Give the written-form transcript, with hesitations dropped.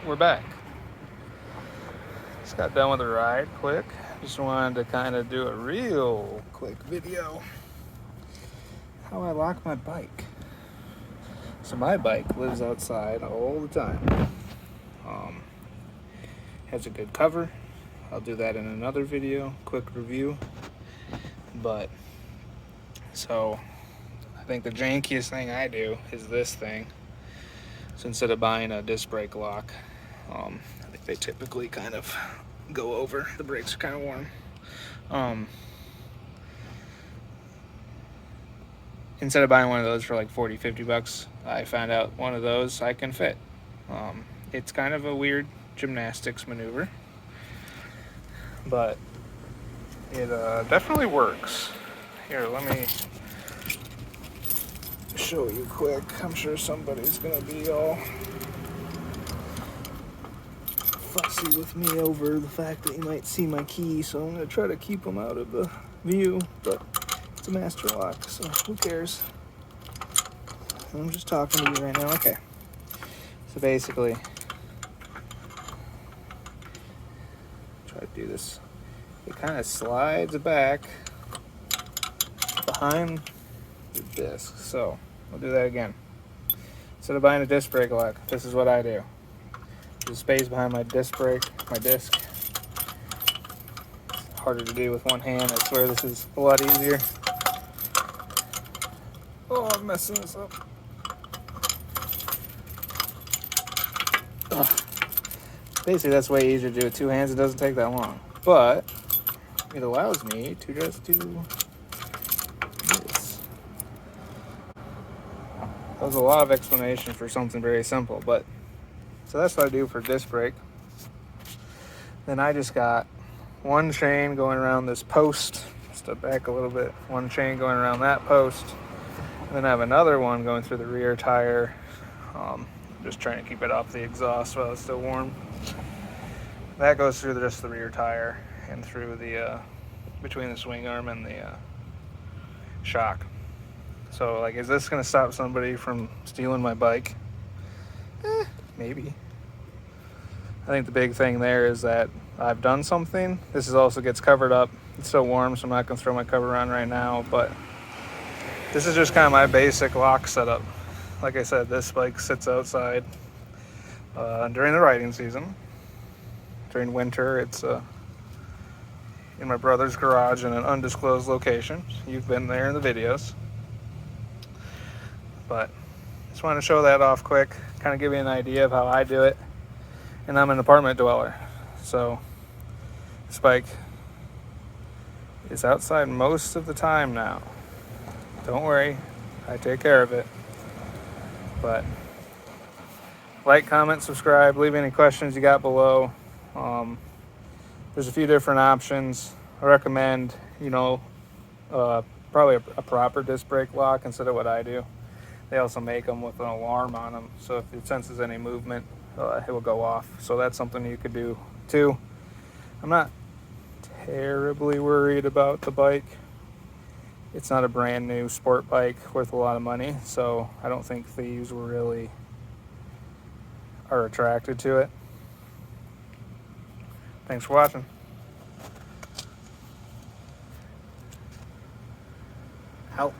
we're back. Just got done with the ride quick. Just wanted to kind of do a real quick video how I lock my bike. So my bike lives outside all the time. Has a good cover. I'll do that in another video, quick review. But so I think the jankiest thing I do is this thing. So instead of buying a disc brake lock, I think they typically kind of go over. The brakes are kind of warm. Instead of buying one of those for like 40-50 bucks, I found out one of those I can fit. It's kind of a weird gymnastics maneuver, but it definitely works. Here, let me show you quick. I'm sure somebody's gonna be all fussy with me over the fact that you might see my key, so I'm gonna try to keep them out of the view, but it's a master lock, so who cares? I'm just talking to you right now. Okay, so basically, try to do this. It kind of slides back behind the disc. So I'll do that again. Instead of buying a disc brake lock, this is what I do. There's space behind my disc brake, my disc. It's harder to do with one hand. I swear this is a lot easier. Oh, I'm messing this up. Ugh. Basically, that's way easier to do with two hands. It doesn't take that long. But it allows me to just do this. That was a lot of explanation for something very simple, but so that's what I do for disc brake. Then I just got one chain going around this post. Step back a little bit. One chain going around that post. And then I have another one going through the rear tire. Just trying to keep it off the exhaust while it's still warm. That goes through just the rear tire and through the between the swing arm and the shock. So, like, is this gonna stop somebody from stealing my bike? Maybe. I think the big thing there is that I've done something. This also gets covered up. It's so warm, so I'm not gonna throw my cover on right now, but this is just kind of my basic lock setup. Like I said, this bike sits outside during the riding season. During winter, it's in my brother's garage in an undisclosed location. You've been there in the videos. But just wanted to show that off quick, kind of give you an idea of how I do it. And I'm an apartment dweller, so this bike is outside most of the time now. Don't worry, I take care of it. But like, comment, subscribe, leave any questions you got below. There's a few different options. I recommend, probably a proper disc brake lock instead of what I do. They also make them with an alarm on them, so if it senses any movement, it will go off. So that's something you could do too. I'm not terribly worried about the bike. It's not a brand new sport bike worth a lot of money, so I don't think thieves really are attracted to it. Thanks for watching. Out.